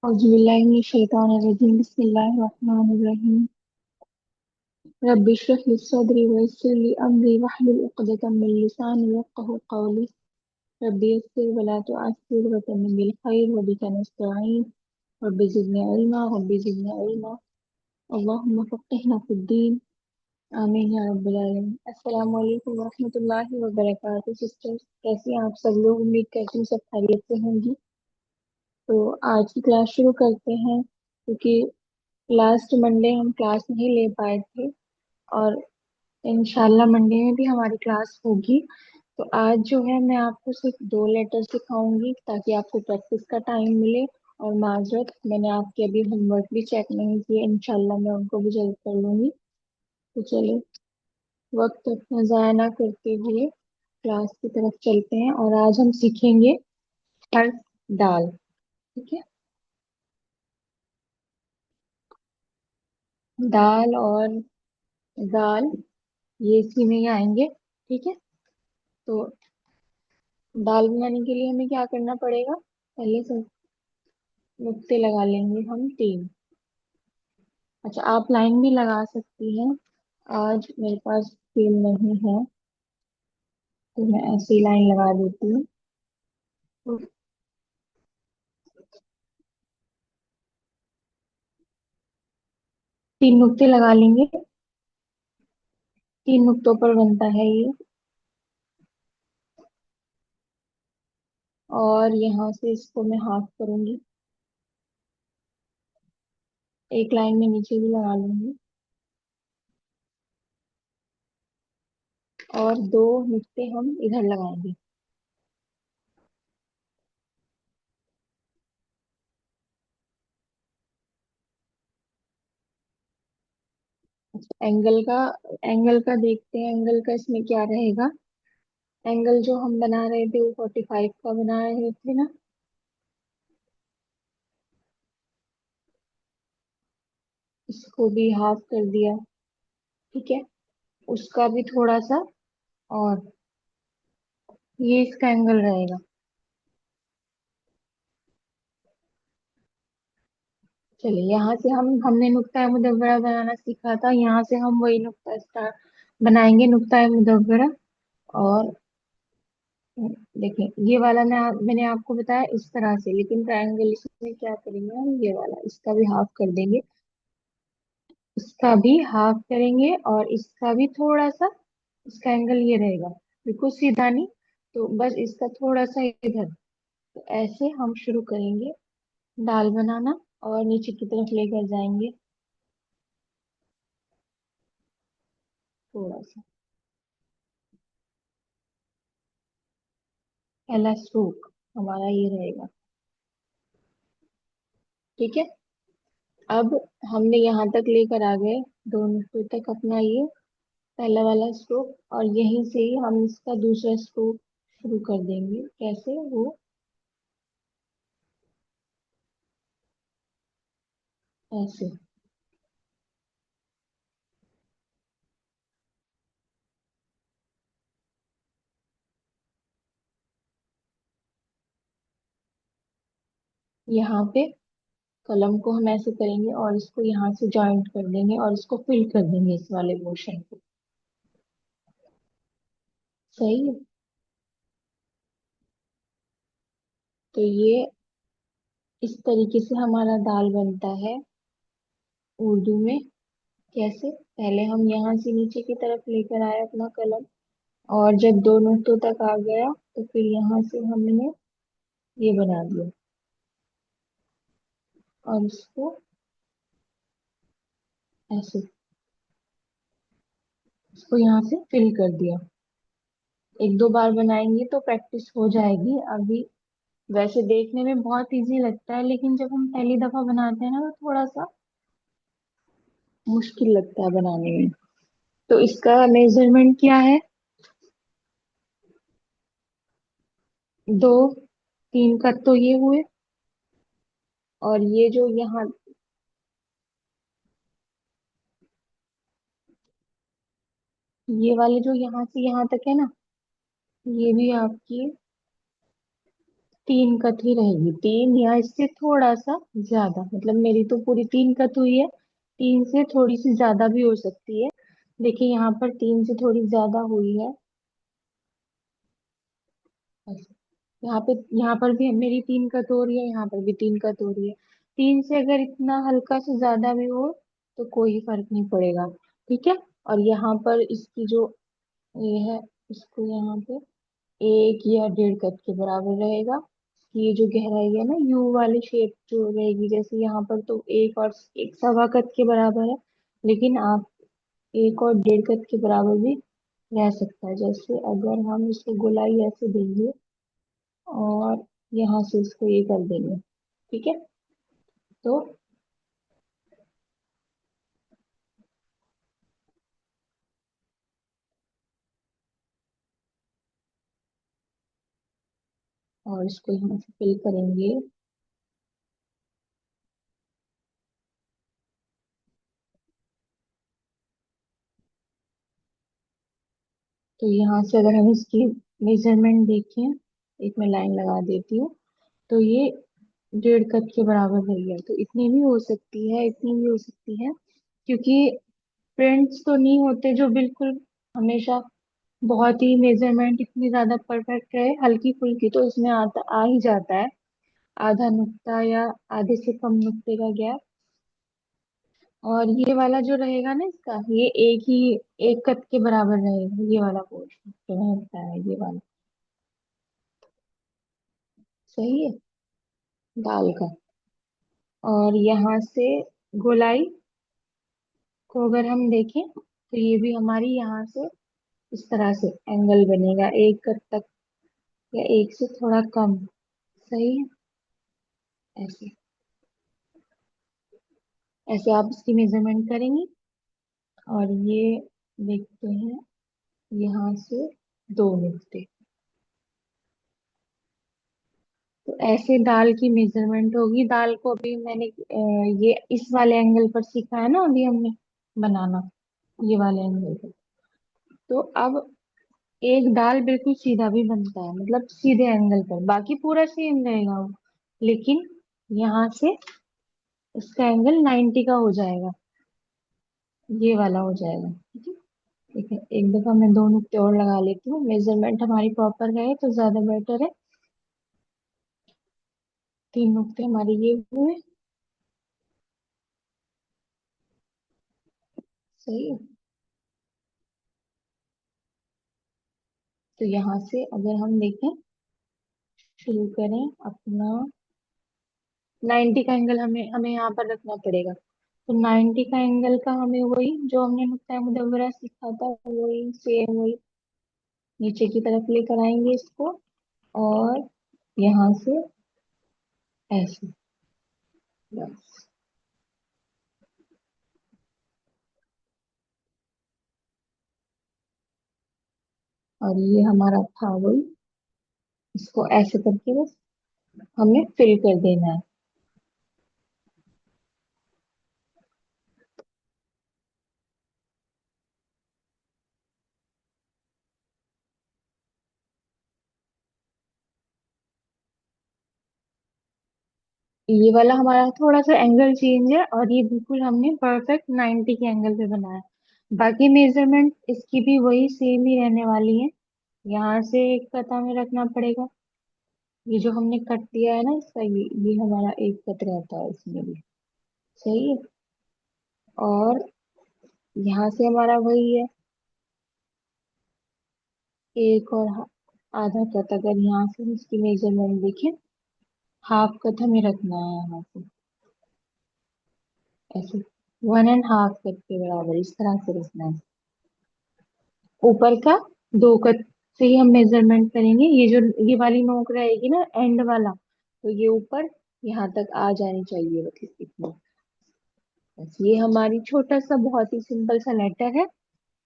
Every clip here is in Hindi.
औज़ुबिल्लाहिमिनश्शैतानिर्रजीम बिस्मिल्लाहिर्रहमानिर्रहीम रब्बि इश्रह ली सदरी व यस्सिर ली अमरी वहलुल उक़दतम मिन लिसानी यफ़क़हू क़ौली रब्बि यस्सिर व ला तुअस्सिर वतम्मिम बिल खैर व बिका नस्तईन रब्बि ज़िदनी इल्मा अल्लाहुम्मा फ़क़्हिना फ़िद्दीन आमीन या रब्बल आलमीन। अस्सलामु अलैकुम व रहमतुल्लाहि व बरकातहू। सिस्टर्स, कैसी हैं आप सब लोग? उम्मीद करती हूँ सब खैरियत से होंगी। तो आज की क्लास शुरू करते हैं, क्योंकि लास्ट मंडे हम क्लास नहीं ले पाए थे और इंशाल्लाह मंडे में भी हमारी क्लास होगी। तो आज जो है मैं आपको सिर्फ दो लेटर सिखाऊंगी ताकि आपको प्रैक्टिस का टाइम मिले। और माजरत, मैंने आपके अभी होमवर्क भी चेक नहीं किए, इंशाल्लाह मैं उनको भी जल्द कर लूंगी। तो चलिए, वक्त अपना ज़ाया ना करते हुए क्लास की तरफ चलते हैं और आज हम सीखेंगे हर्फ दाल। ठीक है, दाल और दाल ये इसी में ही आएंगे। ठीक है, तो दाल बनाने के लिए हमें क्या करना पड़ेगा? पहले से नुक्ते लगा लेंगे हम तीन। अच्छा, आप लाइन भी लगा सकती हैं। आज मेरे पास पेन नहीं है, तो मैं ऐसे ही लाइन लगा देती हूँ। तो तीन नुक्ते लगा लेंगे। तीन नुक्तों पर बनता है ये। और यहाँ से इसको मैं हाफ करूंगी, एक लाइन में नीचे भी लगा लूंगी और दो नुक्ते हम इधर लगाएंगे। एंगल का देखते हैं, एंगल का इसमें क्या रहेगा। एंगल जो हम बना रहे थे वो 45 का बना रहे थे ना। इसको भी हाफ कर दिया। ठीक है, उसका भी थोड़ा सा। और ये इसका एंगल रहेगा। चलिए, यहाँ से हमने नुक्ता मुदव्वरा बनाना सीखा था, यहाँ से हम वही नुक्ता स्टार्ट बनाएंगे, नुक्ता मुदव्वरा। और देखें, ये वाला मैंने आपको बताया इस तरह से, लेकिन ट्रायंगल इसमें क्या करेंगे हम, ये वाला इसका भी हाफ कर देंगे। इसका भी हाफ करेंगे और इसका भी थोड़ा सा। इसका एंगल ये रहेगा, बिल्कुल सीधा नहीं, तो बस इसका थोड़ा सा इधर। तो ऐसे हम शुरू करेंगे दाल बनाना और नीचे की तरफ लेकर जाएंगे थोड़ा सा। पहला स्ट्रोक हमारा ये रहेगा। ठीक है, अब हमने यहाँ तक लेकर आ गए, दोनों फिर तक अपना ये पहला वाला स्ट्रोक, और यहीं से ही हम इसका दूसरा स्ट्रोक शुरू कर देंगे। कैसे वो, ऐसे। यहाँ पे कलम को हम ऐसे करेंगे और इसको यहाँ से जॉइंट कर देंगे और इसको फिल कर देंगे इस वाले मोशन को। सही है, तो ये इस तरीके से हमारा दाल बनता है उर्दू में। कैसे, पहले हम यहाँ से नीचे की तरफ लेकर आए अपना कलम, और जब दो नुक्तों तक आ गया तो फिर यहाँ से हमने ये बना दिया और इसको ऐसे, इसको यहाँ से फिल कर दिया। एक दो बार बनाएंगे तो प्रैक्टिस हो जाएगी। अभी वैसे देखने में बहुत इजी लगता है, लेकिन जब हम पहली दफा बनाते हैं ना तो थोड़ा सा मुश्किल लगता है बनाने में। तो इसका मेजरमेंट क्या है? दो, तीन का तो ये हुए, और ये जो यहाँ, ये वाले जो यहाँ से यहाँ तक है ना, ये भी आपकी तीन कत ही रहेगी, तीन या इससे थोड़ा सा ज्यादा, मतलब मेरी तो पूरी तीन कत हुई है, तीन से थोड़ी सी ज्यादा भी हो सकती है। देखिए यहाँ पर तीन से थोड़ी ज्यादा हुई है। ऐसे। यहाँ पर भी मेरी तीन कत हो रही है, यहाँ पर भी तीन कत हो रही है। तीन से अगर इतना हल्का से ज्यादा भी हो तो कोई फर्क नहीं पड़ेगा। ठीक है। और यहाँ पर इसकी जो ये है, इसको यहाँ पे एक या डेढ़ कप के बराबर रहेगा। ये जो गहराई है ना यू वाली शेप जो रहेगी, जैसे यहाँ पर तो एक और एक सवा कप के बराबर है, लेकिन आप एक और डेढ़ कप के बराबर भी रह सकता है। जैसे अगर हम इसको गोलाई ऐसे देंगे और यहाँ से इसको ये कर देंगे। ठीक है। तो और इसको यहाँ से फिल करेंगे। तो यहाँ से अगर हम इसकी मेजरमेंट देखें, एक मैं लाइन लगा देती हूँ, तो ये डेढ़ कप के बराबर रही है। तो इतनी भी हो सकती है, इतनी भी हो सकती है, क्योंकि प्रिंट्स तो नहीं होते जो बिल्कुल हमेशा बहुत ही मेजरमेंट इतनी ज्यादा परफेक्ट रहे। हल्की फुल्की तो इसमें आता आ ही जाता है, आधा नुक्ता या आधे से कम नुक्ते का गैप। और ये वाला जो रहेगा ना इसका, ये एक ही एक कप के बराबर रहेगा, ये वाला पोर्शन जो मैंने बताया, ये वाला। सही है। दाल का। और यहाँ से गोलाई को अगर हम देखें तो ये भी हमारी यहाँ से इस तरह से एंगल बनेगा, एक कप तक या एक से थोड़ा कम। सही है। ऐसे ऐसे आप इसकी मेजरमेंट करेंगे। और ये देखते हैं, यहाँ से दो नुक्ते। तो ऐसे दाल की मेजरमेंट होगी। दाल को अभी मैंने ये इस वाले एंगल पर सीखा है ना अभी हमने बनाना, ये वाले एंगल पर। तो अब एक दाल बिल्कुल सीधा भी बनता है, मतलब सीधे एंगल पर, बाकी पूरा सेम रहेगा वो, लेकिन यहाँ से इसका एंगल 90 का हो जाएगा, ये वाला हो जाएगा। ठीक है। ठीक है, एक दफा मैं दो नुक्ते और लगा लेती हूँ, मेजरमेंट हमारी प्रॉपर रहे तो ज्यादा बेटर है। तीन नुक्ते हमारे ये हुए। सही है। तो यहाँ से अगर हम देखें, शुरू करें अपना, 90 का एंगल हमें हमें यहाँ पर रखना पड़ेगा। तो 90 का एंगल का हमें वही जो हमने नुक्ता मुदव्वरा सीखा था, वही सेम वही नीचे की तरफ लेकर आएंगे इसको। और यहाँ से ऐसे, बस। और ये हमारा था वही, इसको ऐसे करके बस हमें फिल कर देना है। ये वाला हमारा थोड़ा सा एंगल चेंज है, और ये बिल्कुल हमने परफेक्ट 90 के एंगल पे बनाया। बाकी मेजरमेंट इसकी भी वही सेम ही रहने वाली है। यहाँ से एक कत हमें रखना पड़ेगा। ये जो हमने कट दिया है ना इसका, ये हमारा एक कत रहता है इसमें भी। सही है। और यहाँ से हमारा वही है, एक और आधा कत अगर यहाँ से हम इसकी मेजरमेंट देखें, हाफ कट हमें रखना है यहाँ से, ऐसे 1.5 कट के बराबर इस तरह से रखना है। ऊपर का दो कट से ही हम मेजरमेंट करेंगे। ये जो ये वाली नोक रहेगी ना एंड वाला, तो ये ऊपर यहाँ तक आ जानी चाहिए, मतलब इतना। बस ये हमारी छोटा सा बहुत ही सिंपल सा लेटर है।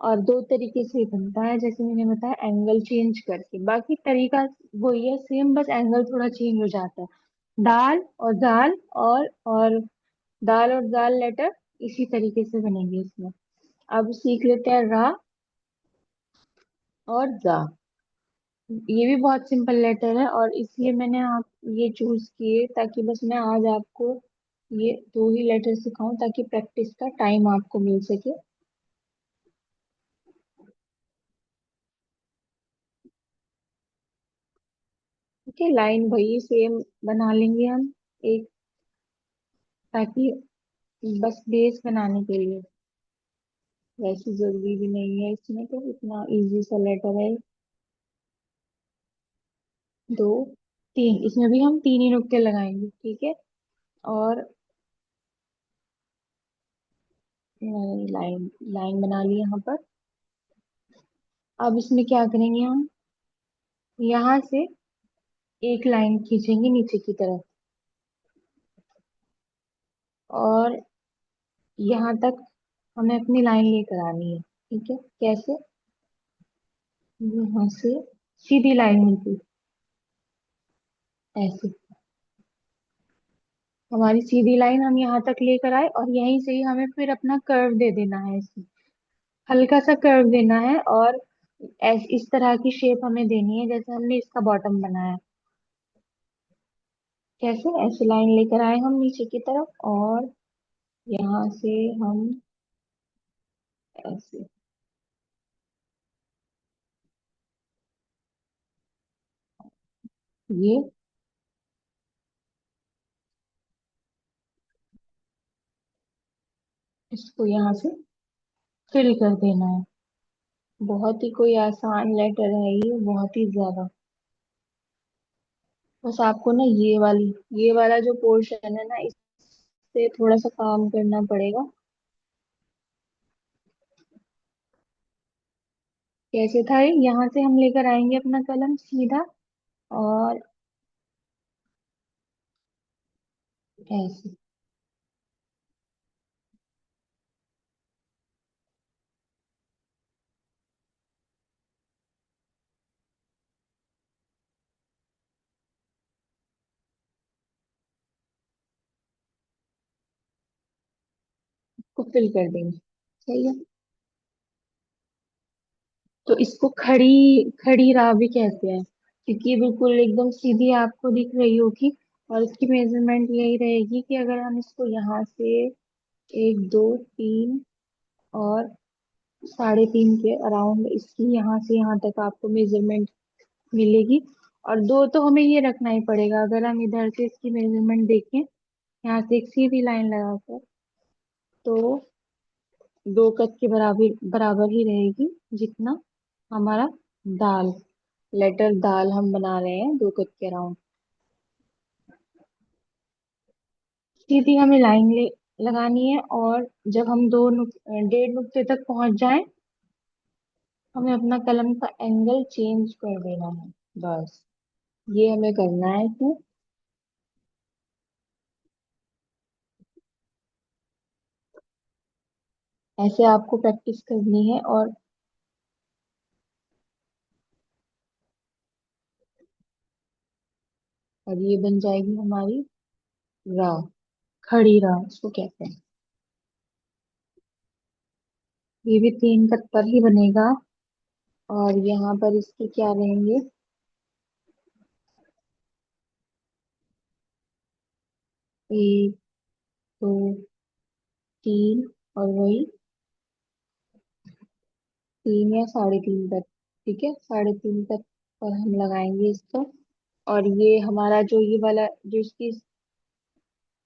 और दो तरीके से बनता है, जैसे मैंने बताया, एंगल चेंज करके। बाकी तरीका वही है सेम, बस एंगल थोड़ा चेंज हो जाता है। दाल और दाल और दाल और दाल लेटर इसी तरीके से बनेंगे इसमें। अब सीख लेते हैं रा और जा। ये भी बहुत सिंपल लेटर है, और इसलिए मैंने आप ये चूज किए ताकि बस मैं आज आपको ये दो ही लेटर सिखाऊं, ताकि प्रैक्टिस का टाइम आपको मिल सके। ठीक है, लाइन वही सेम बना लेंगे हम एक, ताकि बस बेस बनाने के लिए। वैसे जरूरी भी नहीं है इसमें, तो इतना इजी सा लेटर है। दो, तीन, इसमें भी हम तीन ही नुक्ते लगाएंगे, ठीक है। और लाइन लाइन बना ली यहाँ पर। अब इसमें क्या करेंगे हम, यहाँ से एक लाइन खींचेंगे नीचे की तरफ, और यहाँ तक हमें अपनी लाइन लेकर आनी है, ठीक है। कैसे, यहाँ से सीधी लाइन होगी ऐसे, हमारी सीधी लाइन हम यहाँ तक लेकर आए, और यहीं से ही हमें फिर अपना कर्व दे देना है इसमें, हल्का सा कर्व देना है। और इस तरह की शेप हमें देनी है जैसे हमने इसका बॉटम बनाया। कैसे, ऐसे लाइन लेकर आए हम नीचे की तरफ, और यहाँ से हम ऐसे, ये इसको यहाँ से फिल कर देना है। बहुत ही कोई आसान लेटर है ये, बहुत ही ज्यादा। बस आपको ना ये वाला जो पोर्शन है ना, इससे थोड़ा सा काम करना पड़ेगा। कैसे था ये, यहाँ से हम लेकर आएंगे अपना कलम सीधा, और ऐसे को फिल कर देंगे। सही है। तो इसको खड़ी खड़ी राह भी कहते हैं, क्योंकि ये बिल्कुल एकदम सीधी आपको दिख रही होगी। और इसकी मेजरमेंट यही रहेगी कि अगर हम इसको यहाँ से एक, दो, तीन और साढ़े तीन के अराउंड, इसकी यहाँ से यहाँ तक आपको मेजरमेंट मिलेगी। और दो तो हमें ये रखना ही पड़ेगा, अगर हम इधर से इसकी मेजरमेंट देखें, यहाँ से एक सीधी लाइन लगाकर, तो दो कद के बराबर बराबर ही रहेगी, जितना हमारा दाल, लेटर दाल हम बना रहे हैं, दो कद के अराउंड। सीधी हमें लाइन लगानी है, और जब हम डेढ़ नुक्ते तक पहुंच जाएं, हमें अपना कलम का एंगल चेंज कर देना है। बस ये हमें करना है इसमें। ऐसे आपको प्रैक्टिस करनी है। और ये बन जाएगी हमारी राह, खड़ी राह इसको कहते हैं। ये भी तीन कट पर ही बनेगा। और यहाँ पर इसके क्या रहेंगे, एक, दो, तीन, और वही तीन या साढ़े तीन तक। ठीक है, साढ़े तीन तक पर हम लगाएंगे इसको। और ये हमारा जो ये वाला जो इसकी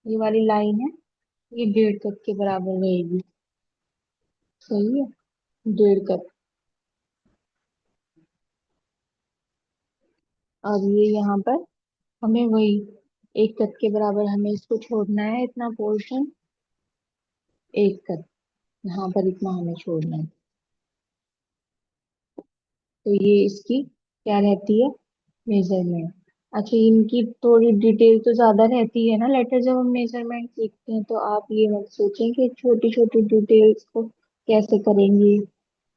ये वाली लाइन है, ये डेढ़ कप के बराबर रहेगी। सही है, डेढ़ कप। अब ये यहाँ पर हमें वही एक कप के बराबर हमें इसको छोड़ना है, इतना पोर्शन, एक कप यहाँ पर इतना हमें छोड़ना है। तो ये इसकी क्या रहती है, मेजरमेंट। अच्छा, इनकी थोड़ी डिटेल तो ज्यादा रहती है ना लेटर, जब हम मेजरमेंट सीखते हैं, तो आप ये मत सोचें कि छोटी छोटी डिटेल्स को कैसे करेंगे।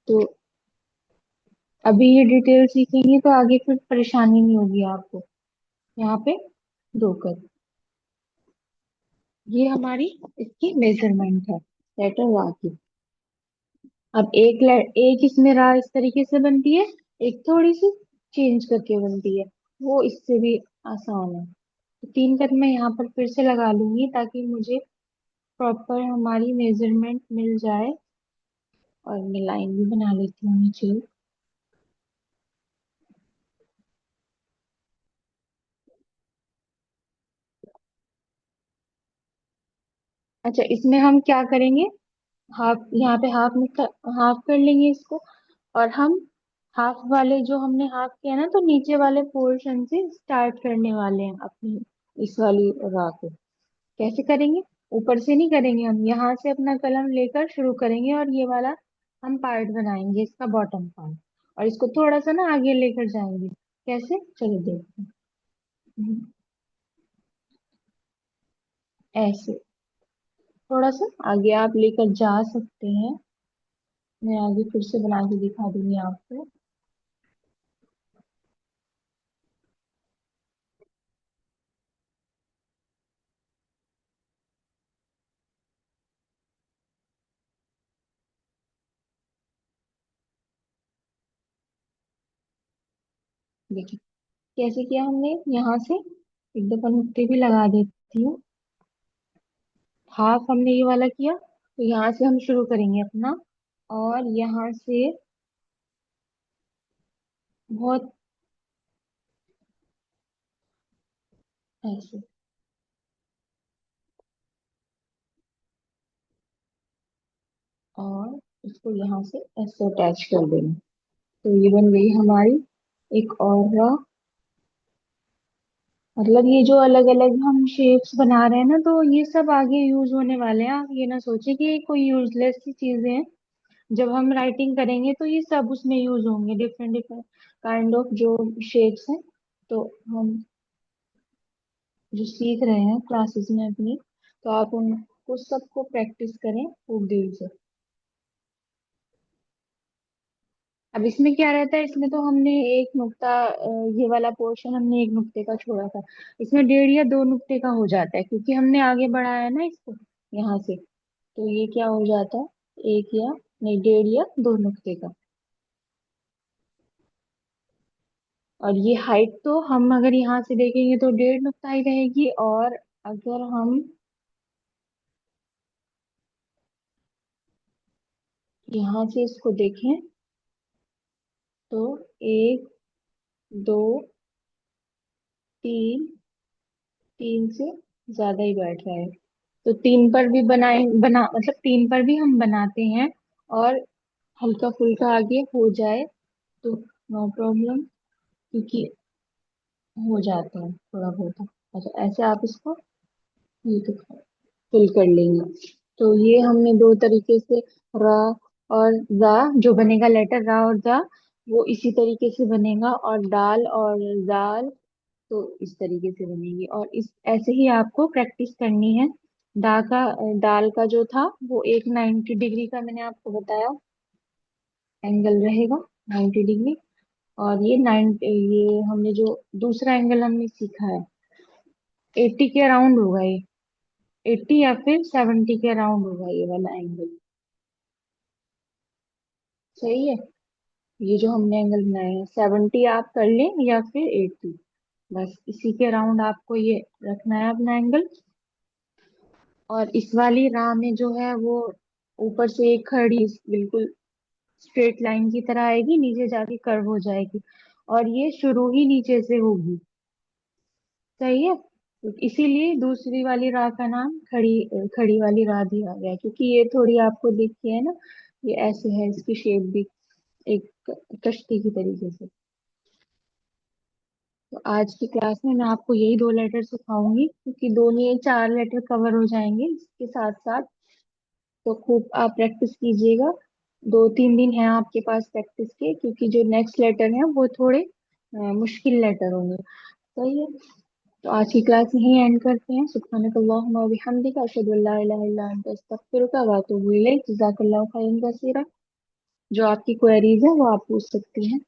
तो अभी ये डिटेल सीखेंगे तो आगे फिर परेशानी नहीं होगी आपको। यहाँ पे दो कर, ये हमारी इसकी मेजरमेंट है लेटर रा की। अब एक इसमें रा इस तरीके से बनती है, एक थोड़ी सी, चेंज करके बनती है, वो इससे भी आसान है। तो 3 कट मैं यहाँ पर फिर से लगा लूंगी ताकि मुझे प्रॉपर हमारी मेजरमेंट मिल जाए। और मैं लाइन भी बना लेती हूँ नीचे। अच्छा, इसमें हम क्या करेंगे? हाफ, यहाँ पे हाफ में हाफ कर लेंगे इसको। और हम हाफ वाले, जो हमने हाफ किया ना, तो नीचे वाले पोर्शन से स्टार्ट करने वाले हैं अपनी इस वाली रा को। कैसे करेंगे? ऊपर से नहीं करेंगे, हम यहाँ से अपना कलम लेकर शुरू करेंगे और ये वाला हम पार्ट बनाएंगे, इसका बॉटम पार्ट। और इसको थोड़ा सा ना आगे लेकर जाएंगे। कैसे, चलो देखते हैं। ऐसे थोड़ा सा आगे आप लेकर जा सकते हैं। मैं आगे फिर से बना के दिखा दूंगी आपको। देखिए कैसे किया हमने। यहाँ से एक दफा नुक्ते भी लगा देती हूँ। हाफ हमने ये वाला किया, तो यहाँ से हम शुरू करेंगे अपना। और यहाँ से बहुत ऐसे, और इसको यहाँ से ऐसे अटैच कर देंगे। तो ये बन गई हमारी एक और raw। मतलब ये जो अलग अलग हम शेप्स बना रहे हैं ना, तो ये सब आगे यूज होने वाले हैं। आप ये ना सोचिए कि ये कोई यूजलेस सी चीजें हैं। जब हम राइटिंग करेंगे तो ये सब उसमें यूज होंगे, डिफरेंट डिफरेंट काइंड ऑफ जो शेप्स हैं। तो हम जो सीख रहे हैं क्लासेस में अपनी, तो आप उनको सबको प्रैक्टिस करें खूब देर से। अब इसमें क्या रहता है, इसमें तो हमने एक नुक्ता, ये वाला पोर्शन हमने एक नुक्ते का छोड़ा था। इसमें 1.5 या 2 नुक्ते का हो जाता है, क्योंकि हमने आगे बढ़ाया है ना इसको यहाँ से। तो ये क्या हो जाता है, एक या नहीं, 1.5 या 2 नुक्ते का। और ये हाइट तो हम अगर यहाँ से देखेंगे तो 1.5 नुक्ता ही रहेगी। और अगर हम यहाँ से इसको देखें तो 1, 2, 3, 3 से ज्यादा ही बैठ रहा है। तो 3 पर भी मतलब 3 पर भी हम बनाते हैं। और हल्का फुल्का आगे हो जाए तो नो प्रॉब्लम, क्योंकि हो जाता है थोड़ा बहुत। अच्छा, ऐसे आप इसको ये तो फिल कर लेंगे। तो ये हमने दो तरीके से रा और जा, जो बनेगा लेटर रा और जा, वो इसी तरीके से बनेगा। और दाल और दाल तो इस तरीके से बनेगी। और इस ऐसे ही आपको प्रैक्टिस करनी है। दाल का जो था वो एक 90 डिग्री का मैंने आपको बताया एंगल रहेगा, 90 डिग्री। और ये हमने जो दूसरा एंगल हमने सीखा है, 80 के अराउंड होगा ये। 80 या फिर 70 के अराउंड होगा ये वाला एंगल। सही है। ये जो हमने एंगल बनाया है, 70 आप कर लें या फिर 80, बस इसी के अराउंड आपको ये रखना है अपना एंगल। और इस वाली राह में जो है वो ऊपर से एक खड़ी बिल्कुल स्ट्रेट लाइन की तरह आएगी, नीचे जाके कर्व हो जाएगी। और ये शुरू ही नीचे से होगी। सही है। तो इसीलिए दूसरी वाली राह का नाम खड़ी वाली राह दिया गया है, क्योंकि ये थोड़ी आपको दिखती है ना, ये ऐसे है इसकी शेप भी, एक कश्ती की तरीके से। तो आज की क्लास में मैं आपको यही 2 लेटर सिखाऊंगी, क्योंकि दोनों ये 4 लेटर कवर हो जाएंगे इसके साथ साथ। तो खूब आप प्रैक्टिस कीजिएगा। 2-3 दिन है आपके पास प्रैक्टिस के, क्योंकि जो नेक्स्ट लेटर है वो थोड़े मुश्किल लेटर होंगे। सही है। तो आज की क्लास यहीं एंड करते हैं। सुब्हानकल्लाहुम्मा व बिहम्दिका अशहदु अल्ला इलाहा इल्ला अंता अस्तगफिरुका व अतूबु इलैक। जज़ाकल्लाहु खैरन कसीरा। जो आपकी क्वेरीज है वो आप पूछ सकती हैं।